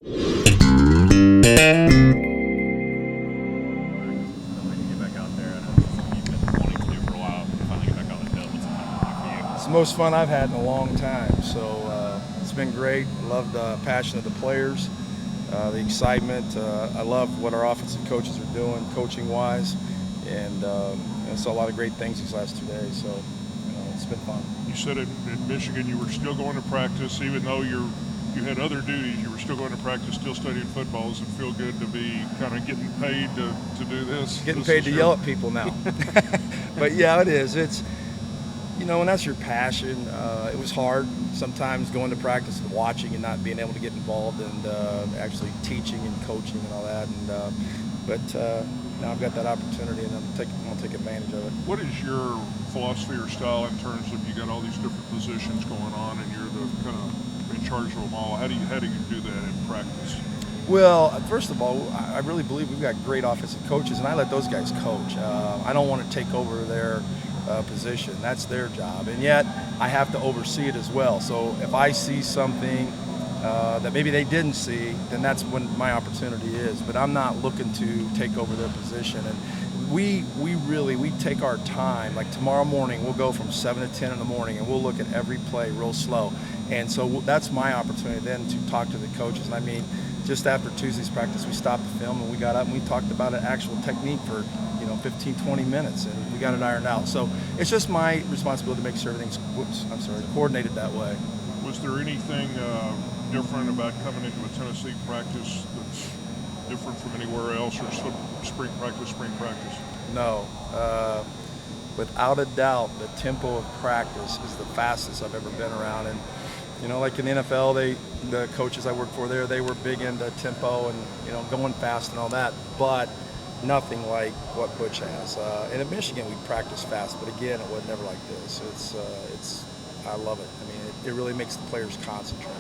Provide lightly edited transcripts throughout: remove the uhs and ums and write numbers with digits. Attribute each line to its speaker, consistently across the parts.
Speaker 1: It's the most fun I've had in a long time, so it's been great. Love the passion of the players, the excitement. I love what our offensive coaches are doing coaching-wise, and I saw a lot of great things these last 2 days, so it's been fun.
Speaker 2: You said in Michigan you were still going to practice, even though you had other duties, you were still going to practice, still studying football. Does it feel good to be kind of getting paid to do this?
Speaker 1: Getting paid to yell at people now. But yeah, it is. It's, when that's your passion, it was hard sometimes going to practice and watching and not being able to get involved and actually teaching and coaching and all that. But now I've got that opportunity and I'll take advantage of it.
Speaker 2: What is your philosophy or style in terms of you got all these different positions going on and you're the kind of in charge of them all? How do you do that in practice?
Speaker 1: Well, first of all, I really believe we've got great offensive coaches, and I let those guys coach. I don't want to take over their position. That's their job, and yet I have to oversee it as well. So if I see something that maybe they didn't see, then that's when my opportunity is. But I'm not looking to take over their position. And we take our time. Like tomorrow morning, we'll go from 7 to 10 in the morning, and we'll look at every play real slow. And so that's my opportunity then to talk to the coaches. And I mean, just after Tuesday's practice, we stopped the film and we got up and we talked about an actual technique for 15, 20 minutes, and we got it ironed out. So it's just my responsibility to make sure everything's coordinated that way.
Speaker 2: Was there anything different about coming into a Tennessee practice that's different from anywhere else, or spring practice?
Speaker 1: No. Without a doubt, the tempo of practice is the fastest I've ever been around. And like in the NFL, the coaches I worked for there, they were big into tempo and going fast and all that, but nothing like what Butch has. And at Michigan, we practice fast, but again, it was never like this. I love it. I mean, it really makes the players concentrate.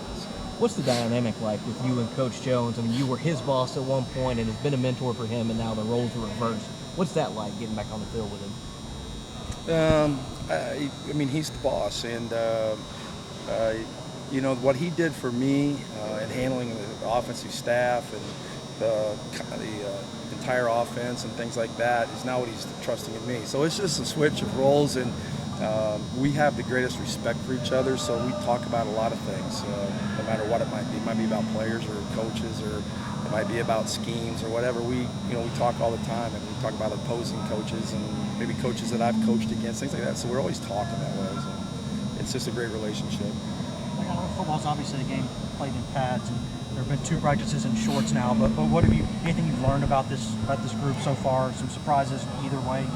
Speaker 3: What's the dynamic like with you and Coach Jones? I mean, you were his boss at one point and has been a mentor for him, and now the roles are reversed. What's that like, getting back on the field with him?
Speaker 1: I mean, he's the boss, and what he did for me in handling the offensive staff and the entire offense and things like that is now what he's trusting in me. So it's just a switch of roles, and we have the greatest respect for each other. So we talk about a lot of things, no matter what it might be. It might be about players or coaches, or it might be about schemes or whatever. We talk all the time, and we talk about opposing coaches and maybe coaches that I've coached against, things like that. So we're always talking that way. So it's just a great relationship.
Speaker 4: Football's obviously a game played in pads, and there have been 2 practices in shorts now. But what have anything you've learned about this group so far? Some surprises either way,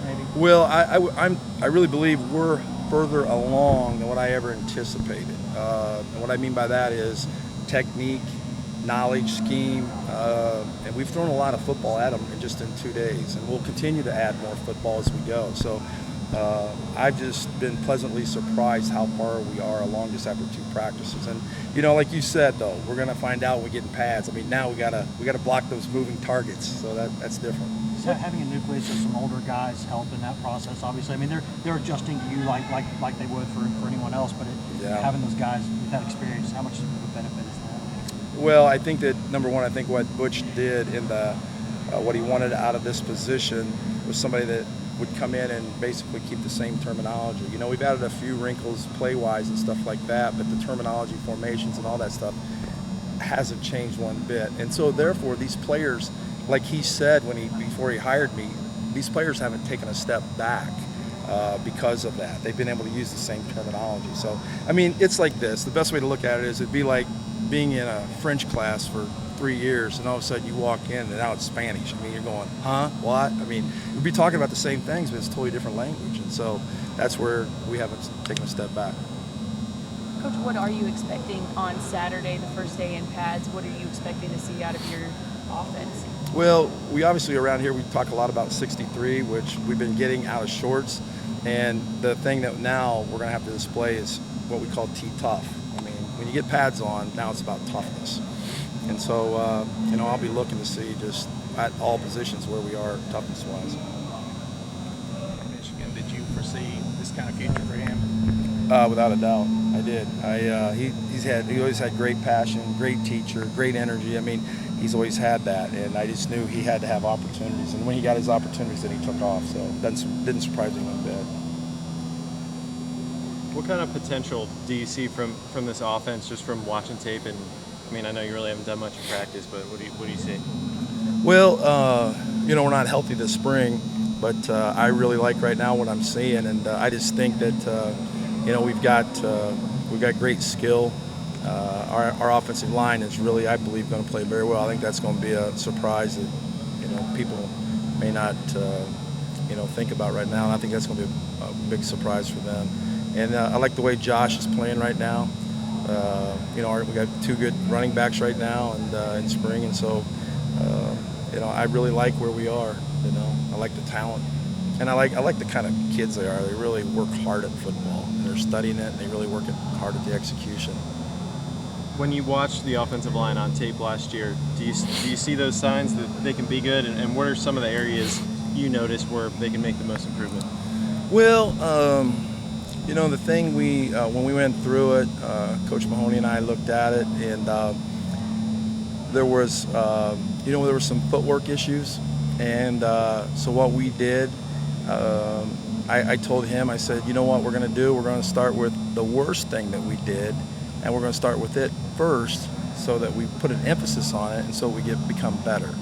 Speaker 4: maybe?
Speaker 1: Well, I really believe we're further along than what I ever anticipated. And what I mean by that is technique, knowledge, scheme, and we've thrown a lot of football at them just in 2 days, and we'll continue to add more football as we go. So I've just been pleasantly surprised how far we are along just after 2 practices. And like you said, though, we're going to find out when we get in pads. I mean, now we gotta block those moving targets, so that's different.
Speaker 4: So having a nucleus of some older guys help in that process, obviously. I mean, they're adjusting to you like they would for anyone else, but having those guys with that experience, how much of a benefit is that?
Speaker 1: Well, I think that number one, I think what Butch did in what he wanted out of this position was somebody that would come in and basically keep the same terminology. We've added a few wrinkles play-wise and stuff like that, but the terminology, formations, and all that stuff hasn't changed one bit. And so therefore, these players, like he said before he hired me, these players haven't taken a step back because of that. They've been able to use the same terminology. So, I mean, it's like this. The best way to look at it is it'd be like being in a French class for 3 years, and all of a sudden you walk in and now it's Spanish. I mean, you're going, huh? What? I mean, we'd be talking about the same things, but it's a totally different language. And so that's where we haven't taken a step back.
Speaker 5: Coach, what are you expecting on Saturday, the first day in pads? What are you expecting to see out of your offense?
Speaker 1: Well, we obviously around here, we talk a lot about 63, which we've been getting out of shorts. And the thing that now we're going to have to display is what we call T-tough. I mean, when you get pads on, now it's about toughness. And so, I'll be looking to see just at all positions where we are toughness-wise.
Speaker 6: Michigan, did you foresee this kind of future for him?
Speaker 1: Without a doubt, I did. He always had great passion, great teacher, great energy. I mean, he's always had that, and I just knew he had to have opportunities. And when he got his opportunities, then he took off. So that didn't surprise me one bit.
Speaker 6: What kind of potential do you see from this offense, just from watching tape? And I mean, I know you really haven't done much in practice, but what do you see?
Speaker 1: Well, we're not healthy this spring, but I really like right now what I'm seeing, and I just think that we've got great skill. Our offensive line is really, I believe, going to play very well. I think that's going to be a surprise that people may not think about right now. And I think that's going to be a big surprise for them. And I like the way Josh is playing right now. We got two good running backs right now, and in spring, and so I really like where we are. I like the talent, and I like the kind of kids they are. They really work hard at football. They're studying it, and they really work hard at the execution.
Speaker 6: When you watched the offensive line on tape last year, do you see those signs that they can be good, and what are some of the areas you noticed where they can make the most improvement?
Speaker 1: Well, the thing when we went through it, Coach Mahoney and I looked at it, and there was some footwork issues, and so what we did, I told him, I said, you know what we're going to do? We're going to start with the worst thing that we did, and we're going to start with it first, so that we put an emphasis on it, and so we become better.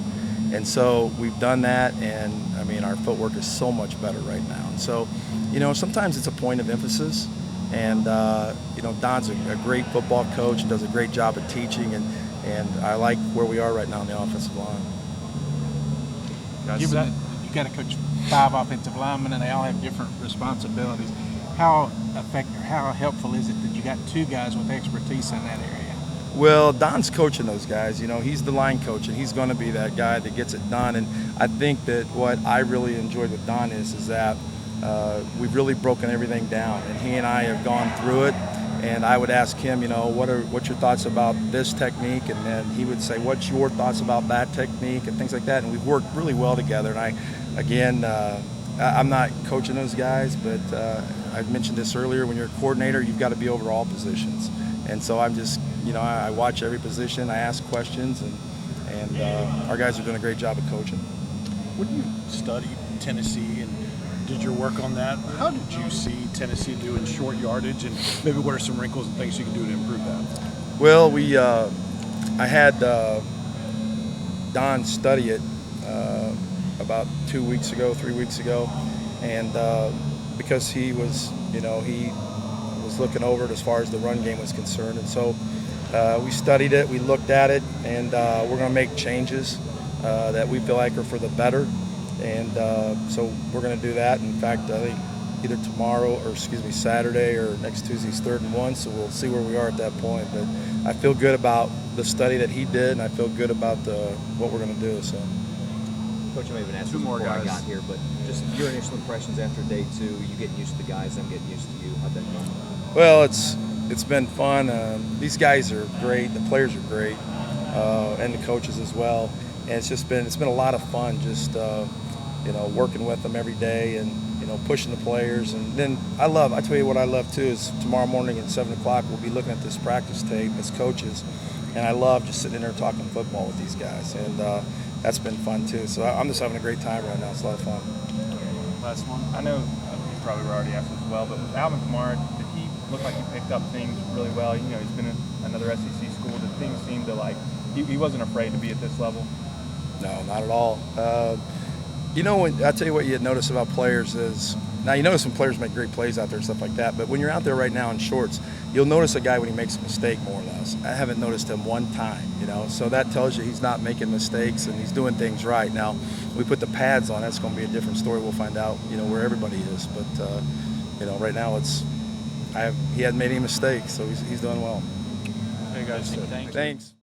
Speaker 1: And so we've done that, and I mean, our footwork is so much better right now. And so, sometimes it's a point of emphasis, and Don's a great football coach and does a great job of teaching, and I like where we are right now on the offensive line.
Speaker 7: Given that you got to coach 5 offensive linemen and they all have different responsibilities, how helpful is it that you got 2 guys with expertise in that area?
Speaker 1: Well, Don's coaching those guys. He's the line coach, and he's going to be that guy that gets it done. And I think that what I really enjoyed with Don is that we've really broken everything down, and he and I have gone through it. And I would ask him, what's your thoughts about this technique? And then he would say, what's your thoughts about that technique, and things like that. And we've worked really well together. And I'm not coaching those guys, but I've mentioned this earlier. When you're a coordinator, you've got to be over all positions. And so I'm just, I watch every position. I ask questions, and our guys are doing a great job of coaching.
Speaker 8: When you studied Tennessee and did your work on that, how did you see Tennessee do in short yardage, and maybe what are some wrinkles and things you can do to improve that?
Speaker 1: Well, I had Don study it about 2 weeks ago, 3 weeks ago, and because he was looking over it as far as the run game was concerned, and so we studied it, we looked at it, and we're going to make changes that we feel like are for the better. And so we're going to do that. In fact, I think either Saturday or next Tuesday's 3rd and 1, so we'll see where we are at that point. But I feel good about the study that he did, and I feel good about what we're going to do. So,
Speaker 3: Coach, I may have been asked this before I got here, but just your initial impressions after day 2, you getting used to the guys, them getting used to you. How'd that go?
Speaker 1: Well, it's been fun. These guys are great. The players are great, and the coaches as well. And it's been a lot of fun just working with them every day, and pushing the players. And then I tell you what I love too is tomorrow morning at 7 o'clock we'll be looking at this practice tape as coaches, and I love just sitting in there talking football with these guys, and that's been fun too. So I'm just having a great time right now. It's a lot of fun.
Speaker 9: Last one. I know you probably were already asked as well, but with Alvin Kamara, did he look like he picked up things really well? He's been in another SEC school. Did things seem to he wasn't afraid to be at this level?
Speaker 1: No, not at all. I tell you what you notice about players is, now you notice some players make great plays out there and stuff like that, but when you're out there right now in shorts, you'll notice a guy when he makes a mistake more or less. I haven't noticed him one time, so that tells you he's not making mistakes and he's doing things right. Now, we put the pads on, that's going to be a different story. We'll find out, where everybody is, but, right now he hasn't made any mistakes, so he's doing well.
Speaker 9: Hey guys,
Speaker 1: Thanks.